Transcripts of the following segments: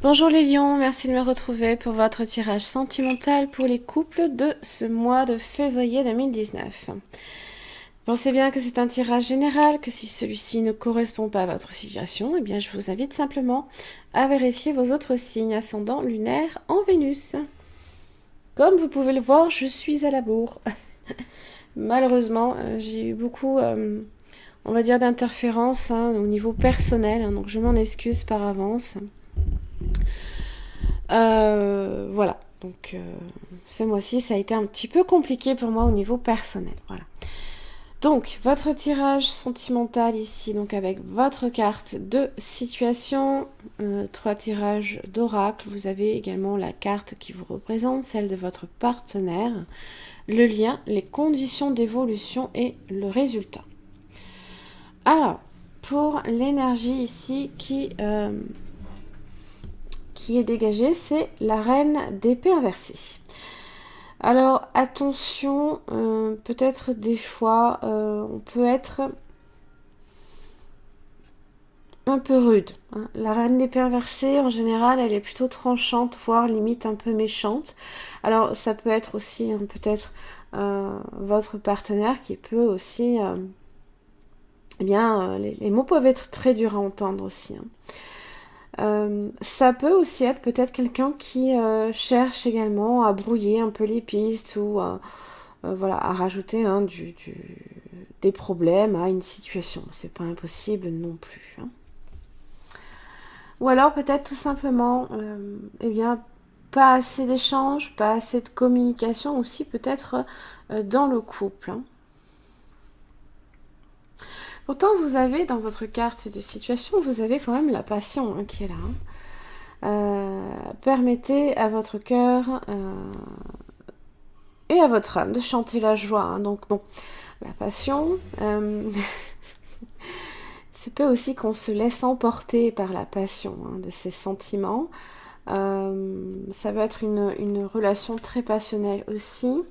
Bonjour les lions, merci de me retrouver pour votre tirage sentimental pour les couples de ce mois de février 2019. Pensez bien que c'est un tirage général, que si celui-ci ne correspond pas à votre situation, eh bien je vous invite simplement à vérifier vos autres signes ascendants lunaires en Vénus. Comme vous pouvez le voir, je suis à la bourre. Malheureusement, j'ai eu beaucoup, on va dire, d'interférences au niveau personnel, donc je m'en excuse par avance. Voilà, donc ce mois-ci, ça a été un petit peu compliqué pour moi au niveau personnel. Voilà. Donc, votre tirage sentimental ici, donc avec votre carte de situation, 3 tirages d'oracle. Vous avez également la carte qui vous représente, celle de votre partenaire, le lien, les conditions d'évolution et le résultat. Alors, pour l'énergie ici qui est dégagée, c'est la reine d'épée inversée. Alors attention, peut-être des fois on peut être un peu rude. La reine d'épée inversée, en général, elle est plutôt tranchante, voire limite un peu méchante. Alors ça peut être aussi peut-être votre partenaire qui peut aussi... les mots peuvent être très durs à entendre aussi. Ça peut aussi être peut-être quelqu'un qui cherche également à brouiller un peu les pistes ou voilà, à rajouter des problèmes à une situation. C'est pas impossible non plus. Ou alors peut-être tout simplement, eh bien, pas assez d'échanges, pas assez de communication aussi peut-être dans le couple. Pourtant, vous avez dans votre carte de situation, vous avez quand même la passion qui est là. Permettez à votre cœur et à votre âme de chanter la joie. Donc bon, la passion, c'est peut aussi qu'on se laisse emporter par la passion de ces sentiments. Ça va être une relation très passionnelle aussi,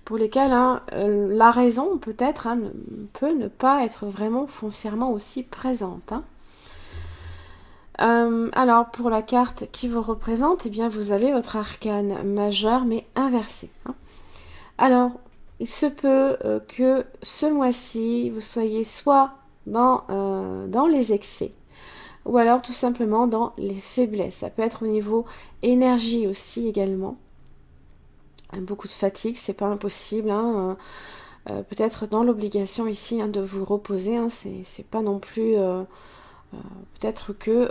pour lesquelles la raison peut-être peut ne pas être vraiment foncièrement aussi présente. Alors pour la carte qui vous représente, eh bien vous avez votre arcane majeur mais inversé. Alors il se peut que ce mois-ci vous soyez soit dans les excès, ou alors tout simplement dans les faiblesses. Ça peut être au niveau énergie aussi également. Beaucoup de fatigue, c'est pas impossible. Peut-être dans l'obligation ici de vous reposer. C'est pas non plus. Peut-être que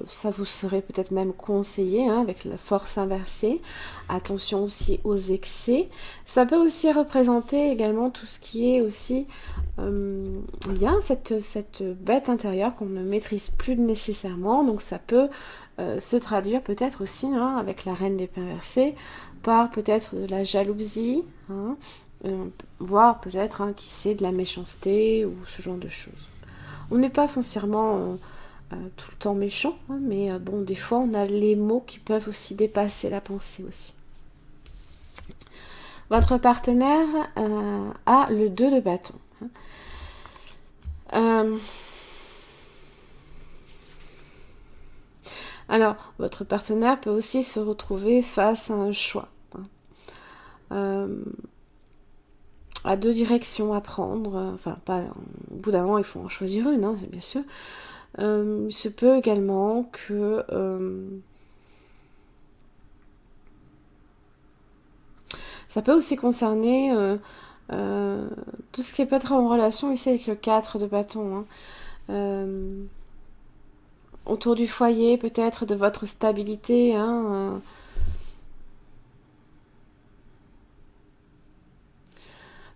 ça vous serait peut-être même conseillé avec la force inversée. Attention aussi aux excès. Ça peut aussi représenter également tout ce qui est aussi bien cette bête intérieure qu'on ne maîtrise plus nécessairement. Donc ça peut se traduire peut-être aussi avec la reine d'épée inversée par peut-être de la jalousie, voire peut-être qui sait de la méchanceté ou ce genre de choses. On n'est pas foncièrement tout le temps méchant, mais bon, des fois on a les mots qui peuvent aussi dépasser la pensée aussi. Votre partenaire a le 2 de bâton. Alors, votre partenaire peut aussi se retrouver face à un choix. À 2 directions à prendre. Enfin, pas, au bout d'un moment, il faut en choisir une, bien sûr. Il se peut également que... ça peut aussi concerner tout ce qui peut être en relation ici avec le 4 de bâton. Autour du foyer, peut-être de votre stabilité.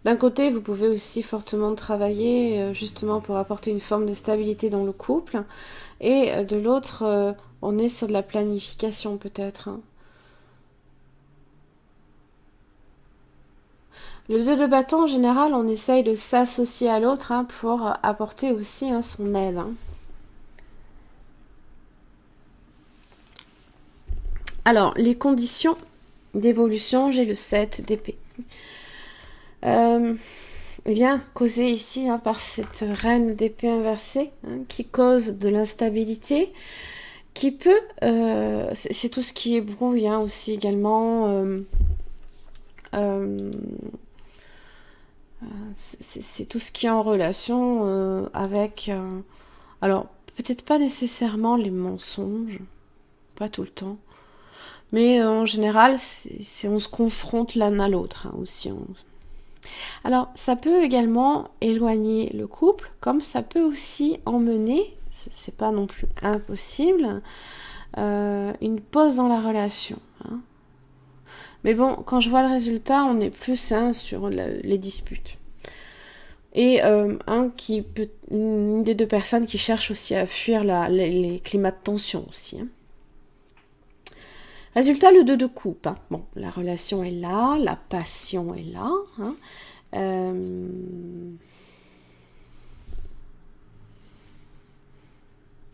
D'un côté, vous pouvez aussi fortement travailler justement pour apporter une forme de stabilité dans le couple. Et de l'autre, on est sur de la planification peut-être. Le 2 de bâton, en général, on essaye de s'associer à l'autre pour apporter aussi son aide. Alors, les conditions d'évolution, j'ai le 7 d'épée. Eh bien, causé ici par cette reine d'épée inversée qui cause de l'instabilité, qui peut, c'est tout ce qui est brouille hein, aussi également. C'est tout ce qui est en relation avec... alors, peut-être pas nécessairement les mensonges, pas tout le temps, mais en général, on se confronte l'un à l'autre hein, aussi. Alors, ça peut également éloigner le couple, comme ça peut aussi emmener, c'est pas non plus impossible, une pause dans la relation. Hein. Mais bon, quand je vois le résultat, on est plus hein, sur les disputes. Et une des deux personnes qui cherche aussi à fuir les climats de tension aussi. Hein. Résultat, le 2 de coupe. Hein. Bon, la relation est là, la passion est là. Hein.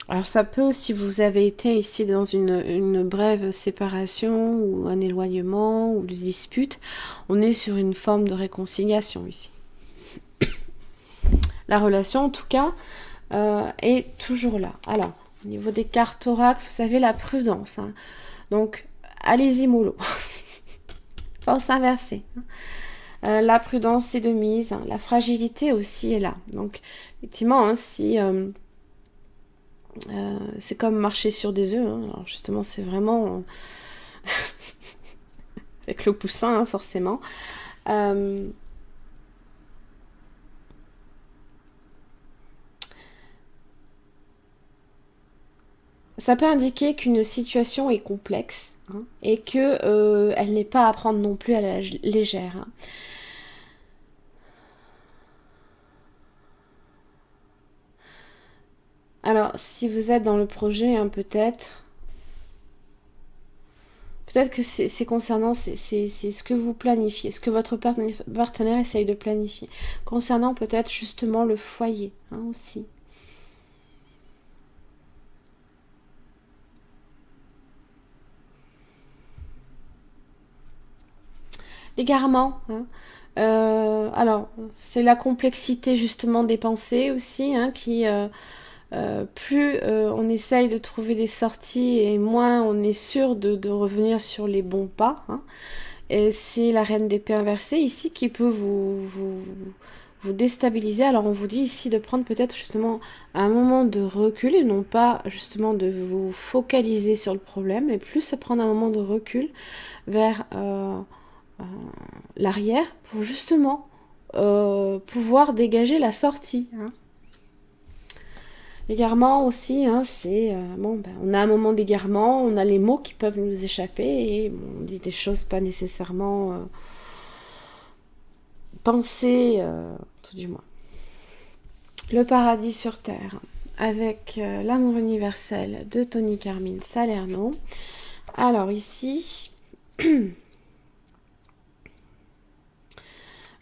Alors ça peut, si vous avez été ici dans une brève séparation ou un éloignement ou de dispute, on est sur une forme de réconciliation ici. La relation, en tout cas, est toujours là. Alors, au niveau des cartes oracles, vous savez, la prudence. Hein. Donc, allez-y mollo. Force inversée. La prudence est de mise. Hein. La fragilité aussi est là. Donc, effectivement, hein, si... c'est comme marcher sur des œufs. Hein. Alors, justement, c'est vraiment... avec le poussin, hein, forcément. Ça peut indiquer qu'une situation est complexe hein, et que elle n'est pas à prendre non plus à la légère. Hein. Alors, si vous êtes dans le projet, hein, peut-être que c'est concernant, c'est ce que vous planifiez, ce que votre partenaire essaye de planifier. Concernant peut-être justement le foyer hein, aussi. L'égarement. Hein. Alors, c'est la complexité justement des pensées aussi hein, qui... plus on essaye de trouver des sorties et moins on est sûr de revenir sur les bons pas. Hein. Et c'est la reine d'épée inversée ici qui peut vous déstabiliser. Alors on vous dit ici de prendre peut-être justement un moment de recul et non pas justement de vous focaliser sur le problème, mais plus prendre un moment de recul vers l'arrière pour justement pouvoir dégager la sortie. Hein. L'égarement aussi, hein, c'est on a un moment d'égarement, on a les mots qui peuvent nous échapper et on dit des choses pas nécessairement pensées, tout du moins. Le paradis sur terre, avec l'amour universel de Tony Carmine Salerno. Alors ici,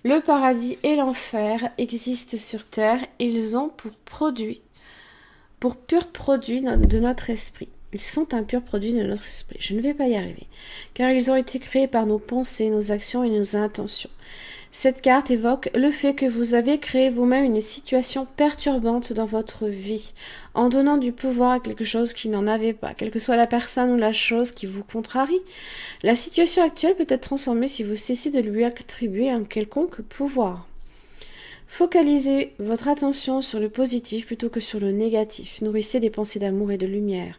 le paradis et l'enfer existent sur terre. Ils ont pour pur produit de notre esprit. Ils sont un pur produit de notre esprit. Je ne vais pas y arriver. Car ils ont été créés par nos pensées, nos actions et nos intentions. Cette carte évoque le fait que vous avez créé vous-même une situation perturbante dans votre vie, en donnant du pouvoir à quelque chose qui n'en avait pas, quelle que soit la personne ou la chose qui vous contrarie. La situation actuelle peut être transformée si vous cessez de lui attribuer un quelconque pouvoir. Focalisez votre attention sur le positif plutôt que sur le négatif. Nourrissez des pensées d'amour et de lumière.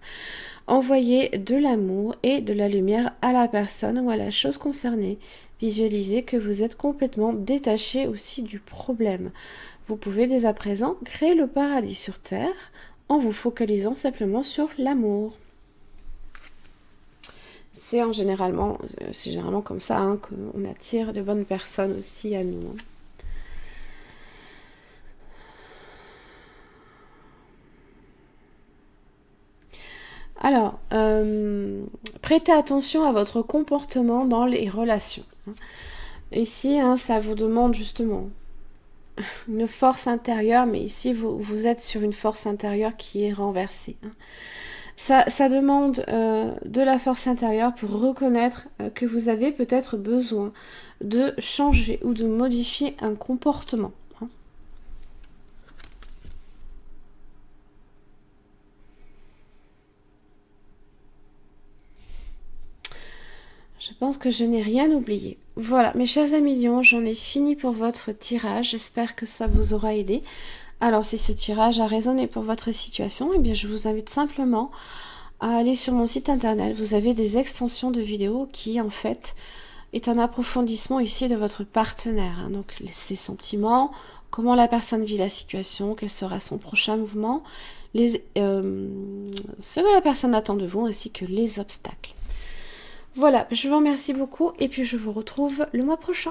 Envoyez de l'amour et de la lumière à la personne ou à la chose concernée. Visualisez que vous êtes complètement détaché aussi du problème. Vous pouvez dès à présent créer le paradis sur terre en vous focalisant simplement sur l'amour. C'est généralement comme ça hein, qu'on attire de bonnes personnes aussi à nous. Hein. Alors, prêtez attention à votre comportement dans les relations. Ici, hein, ça vous demande justement une force intérieure, mais ici, vous êtes sur une force intérieure qui est renversée. Hein. Ça demande de la force intérieure pour reconnaître que vous avez peut-être besoin de changer ou de modifier un comportement. Hein. Je pense que je n'ai rien oublié. Voilà, mes chers amis lions, j'en ai fini pour votre tirage. J'espère que ça vous aura aidé. Alors, si ce tirage a résonné pour votre situation, eh bien, je vous invite simplement à aller sur mon site internet. Vous avez des extensions de vidéos qui, en fait, est un approfondissement ici de votre partenaire. Hein. Donc, ses sentiments, comment la personne vit la situation, quel sera son prochain mouvement, ce que la personne attend de vous, ainsi que les obstacles. Voilà, je vous remercie beaucoup et puis je vous retrouve le mois prochain.